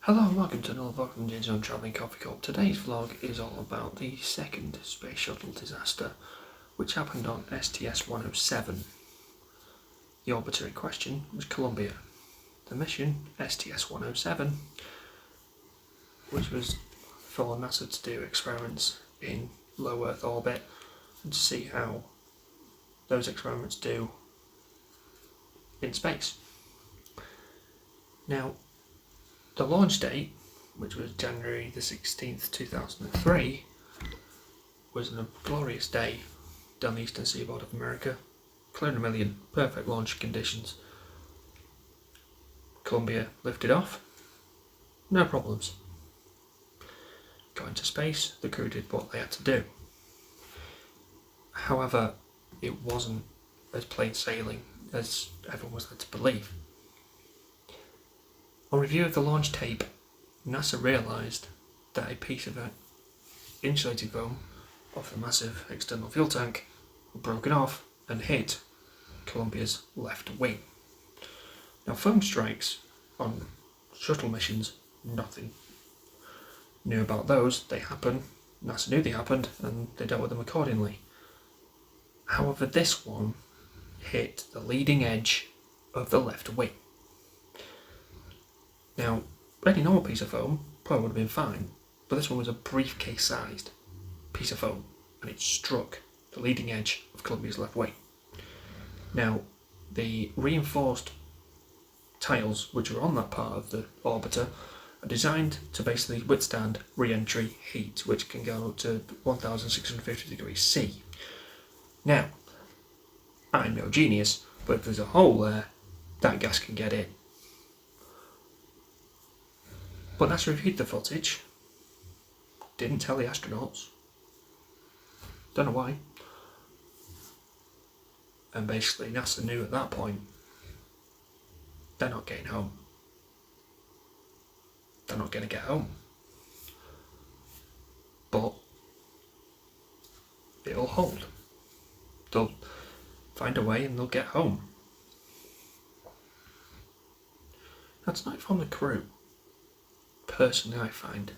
Hello and welcome to another vlog from James on Travelling Coffee Cup. Today's vlog is all about the second space shuttle disaster, which happened on STS-107. The orbiter in question was Columbia. The mission, STS-107, which was for NASA to do experiments in low Earth orbit and to see how those experiments do in space. Now, the launch date, which was January the 16th, 2003, was a glorious day down the eastern seaboard of America. Clear a million, perfect launch conditions. Columbia lifted off, no problems. Got into space, the crew did what they had to do. However, it wasn't as plain sailing as everyone was led to believe. On review of the launch tape, NASA realised that a piece of insulated foam off the massive external fuel tank had broken off and hit Columbia's left wing. Now, foam strikes on shuttle missions, nothing new about those. They happen, NASA knew they happened, and they dealt with them accordingly. However, this one hit the leading edge of the left wing. Now, any normal piece of foam probably would have been fine, but this one was a briefcase-sized piece of foam, and it struck the leading edge of Columbia's left wing. Now, the reinforced tiles which are on that part of the orbiter are designed to basically withstand re-entry heat, which can go up to 1650 degrees C. Now, I'm no genius, but if there's a hole there, that gas can get in. But NASA reviewed the footage, didn't tell the astronauts, don't know why, and basically NASA knew at that point they're not getting home. They're not going to get home. But it'll hold. They'll find a way and they'll get home. That's not from the crew. Personally, I find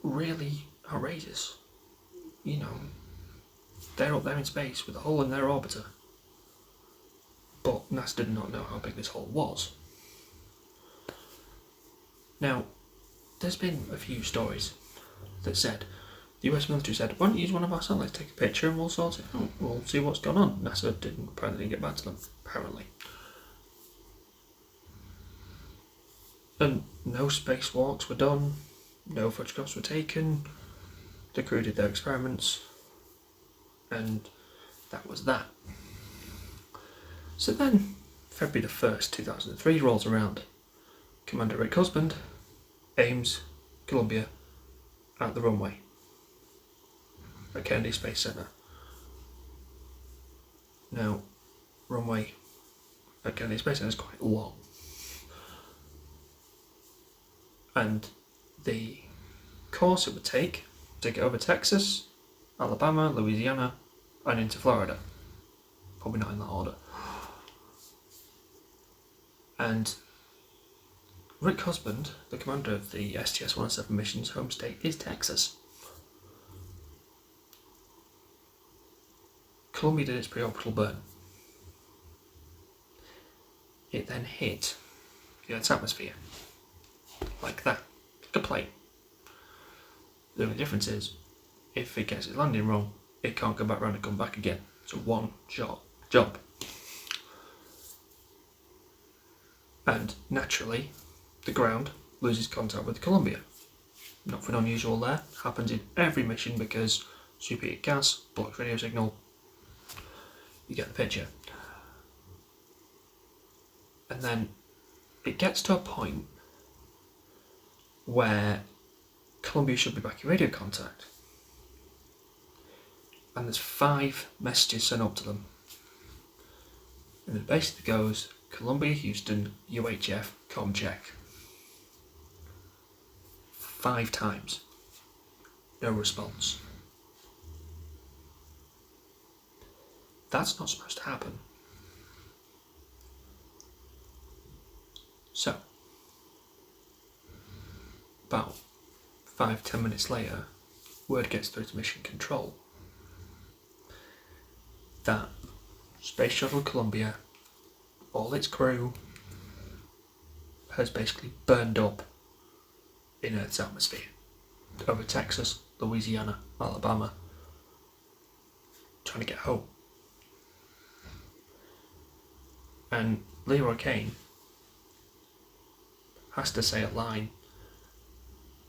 really outrageous. You know, they're up there in space with a hole in their orbiter, but NASA did not know how big this hole was. Now, there's been a few stories that said the US military said, why don't you use one of our satellites, take a picture and we'll sort it out, we'll see what's going on. NASA apparently didn't get back to them, apparently. And no spacewalks were done, no photographs were taken, the crew did their experiments, and that was that. So then, February the 1st, 2003 rolls around. Commander Rick Husband aims Columbia at the runway at Kennedy Space Center. Now, runway at Kennedy Space Center is quite long. And the course it would take it over Texas, Alabama, Louisiana, and into Florida. Probably not in that order. And Rick Husband, the commander of the STS-107 mission's home state is Texas. Columbia did its pre-orbital burn. It then hit the Earth's atmosphere. Like that, like a plane. The only difference is, if it gets its landing wrong, it can't go back round and come back again. It's a one-shot job. And naturally, the ground loses contact with Columbia. Nothing unusual there. Happens in every mission because superheated gas blocks radio signal. You get the picture. And then it gets to a point where Columbia should be back in radio contact. And there's 5 messages sent up to them. And it basically goes, Columbia, Houston, UHF, com check. 5 times. No response. That's not supposed to happen. So, about 5-10 minutes later, word gets through to Mission Control that Space Shuttle Columbia, all its crew, has basically burned up in Earth's atmosphere over Texas, Louisiana, Alabama, trying to get home. And Leroy Kane has to say a line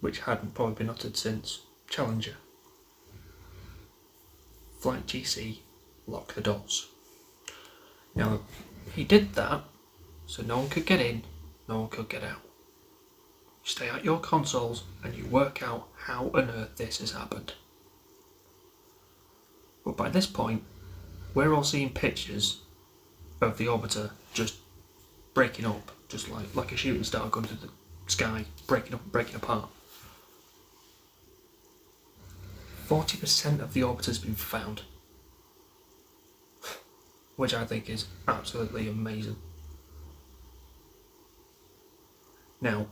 which hadn't probably been uttered since Challenger. Flight GC, lock the doors. Now, he did that so no one could get in, no one could get out. You stay at your consoles and you work out how on earth this has happened. But by this point, we're all seeing pictures of the orbiter just breaking up, just like a shooting star going through the sky, breaking up and breaking apart. 40% of the orbiter's been found, which I think is absolutely amazing. Now,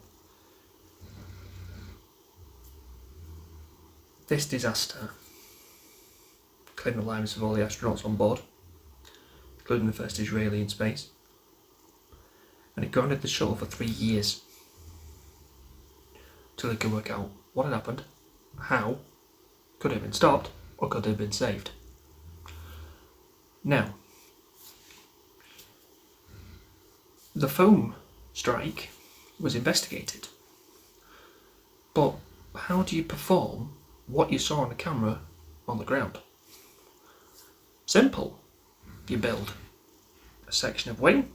this disaster claimed the lives of all the astronauts on board, including the first Israeli in space, and it grounded the shuttle for 3 years till they could work out what had happened, how, could it have been stopped, or could it have been saved. Now, the foam strike was investigated, but how do you perform what you saw on the camera on the ground? Simple. You build a section of wing,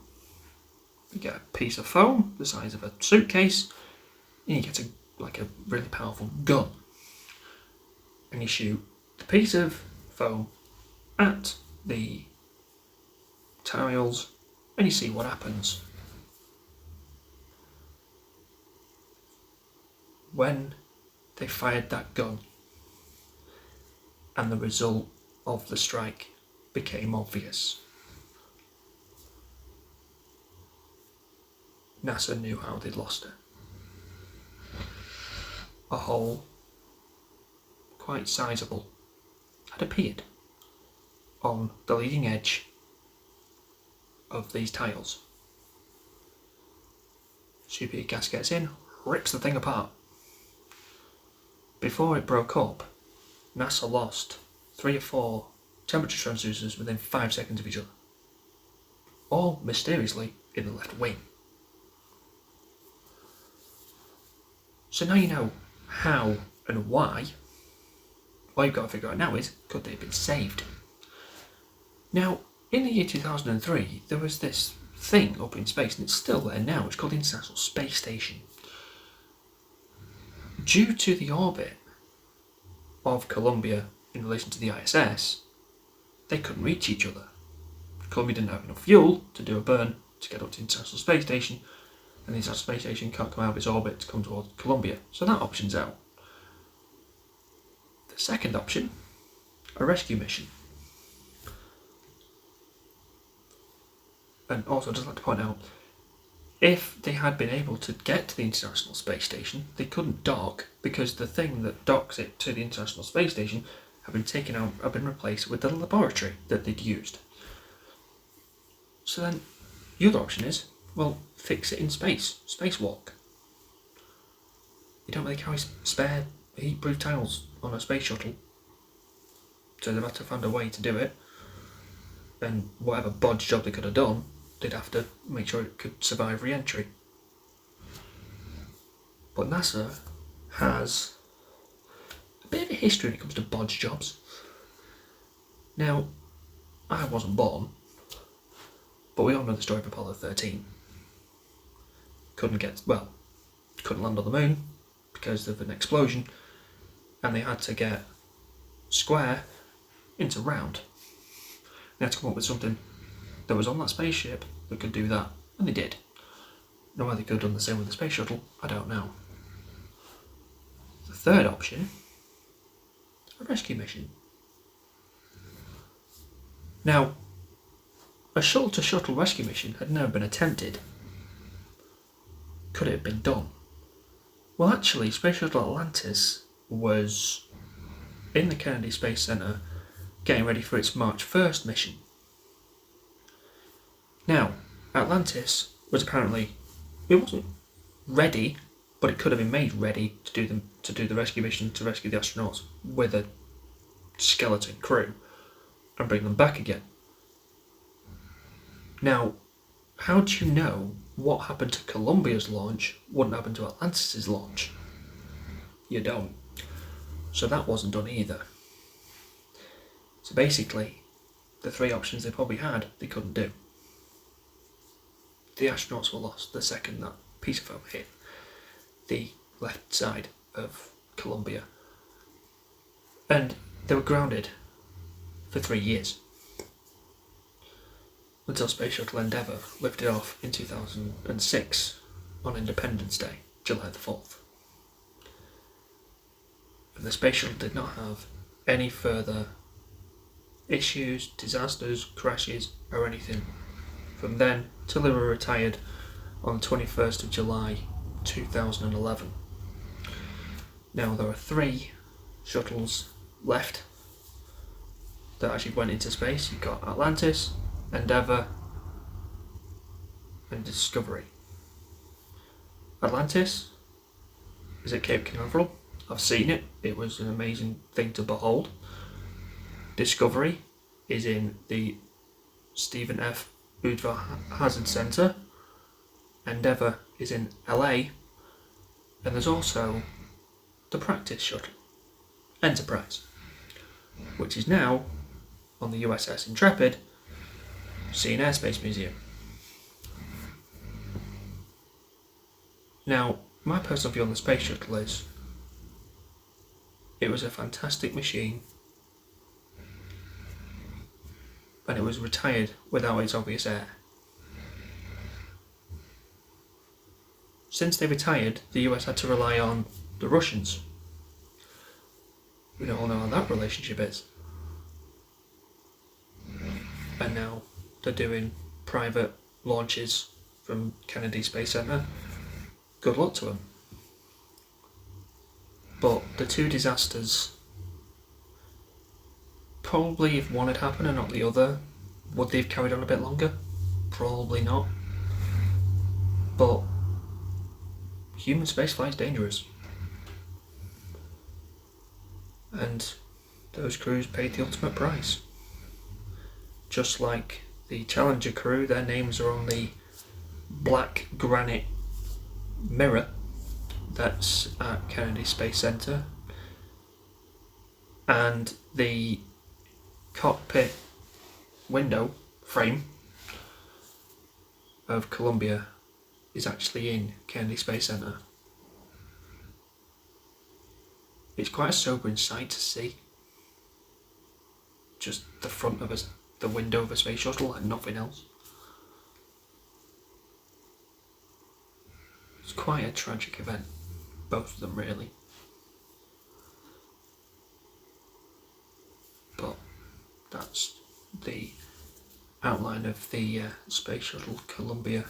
you get a piece of foam the size of a suitcase, and you get a really powerful gun. And you shoot the piece of foam at the tiles and you see what happens. When they fired that gun and the result of the strike became obvious, NASA knew how they'd lost it. A hole, quite sizable, had appeared on the leading edge of these tiles. Superheat gas gets in, rips the thing apart. Before it broke up, NASA lost 3 or 4 temperature transducers within 5 seconds of each other, all mysteriously in the left wing. So now you know how and why. All you've got to figure out now is, could they have been saved? Now, in the year 2003, there was this thing up in space, and it's still there now, it's called the International Space Station. Due to the orbit of Columbia in relation to the ISS, they couldn't reach each other. Columbia didn't have enough fuel to do a burn to get up to the International Space Station, and the International Space Station can't come out of its orbit to come towards Columbia, so that option's out. The second option, a rescue mission. And also, I'd just like to point out, if they had been able to get to the International Space Station, they couldn't dock because the thing that docks it to the International Space Station had been taken out, had been replaced with the laboratory that they'd used. So then, the other option is, well, fix it in space, spacewalk. You don't really carry spare heat-proof tiles on a space shuttle, so they've had to find a way to do it, and whatever bodge job they could have done, they'd have to make sure it could survive re-entry. But NASA has a bit of a history when it comes to bodge jobs. Now, I wasn't born, but we all know the story of Apollo 13. Couldn't land on the moon because of an explosion, and they had to get square into round. They had to come up with something that was on that spaceship that could do that, and they did. Now whether they could have done the same with the space shuttle, I don't know. The third option, a rescue mission. Now, a shuttle-to-shuttle rescue mission had never been attempted. Could it have been done? Well, actually, Space Shuttle Atlantis was in the Kennedy Space Center getting ready for its March 1st mission. Now, Atlantis was apparently, it wasn't ready, but it could have been made ready to do the rescue mission, to rescue the astronauts with a skeleton crew and bring them back again. Now, how do you know what happened to Columbia's launch wouldn't happen to Atlantis' launch? You don't. So that wasn't done either. So basically, the three options they probably had, they couldn't do. The astronauts were lost the second that piece of foam hit the left side of Columbia. And they were grounded for 3 years. Until Space Shuttle Endeavour lifted off in 2006 on Independence Day, July the 4th. And the Space Shuttle did not have any further issues, disasters, crashes or anything from then till they were retired on the 21st of July 2011. Now there are 3 shuttles left that actually went into space. You've got Atlantis, Endeavour and Discovery. Atlantis is at Cape Canaveral. I've seen it. It was an amazing thing to behold. Discovery is in the Stephen F. Udvar Hazard Centre. Endeavour is in LA. And there's also the practice shuttle, Enterprise, which is now on the USS Intrepid, Sea and Air Space Museum. Now, my personal view on the Space Shuttle is it was a fantastic machine and it was retired without its obvious heir. Since they retired, the US had to rely on the Russians. We don't all know how that relationship is. And now they're doing private launches from Kennedy Space Center. Good luck to them. But the 2 disasters, probably if one had happened and not the other, would they have carried on a bit longer? Probably not. But human spaceflight is dangerous. And those crews paid the ultimate price. Just like the Challenger crew, their names are on the black granite mirror that's at Kennedy Space Center, and the cockpit window frame of Columbia is actually in Kennedy Space Center. It's quite a sobering sight to see. Just the front of the window of a space shuttle and nothing else. It's quite a tragic event, both of them really. But that's the outline of the Space Shuttle Columbia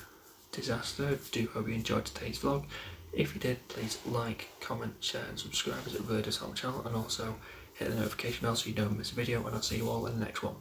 disaster. Do hope you enjoyed today's vlog. If you did, please like, comment, share and subscribe as it really does help the channel, and also hit the notification bell so you don't miss a video, and I'll see you all in the next one.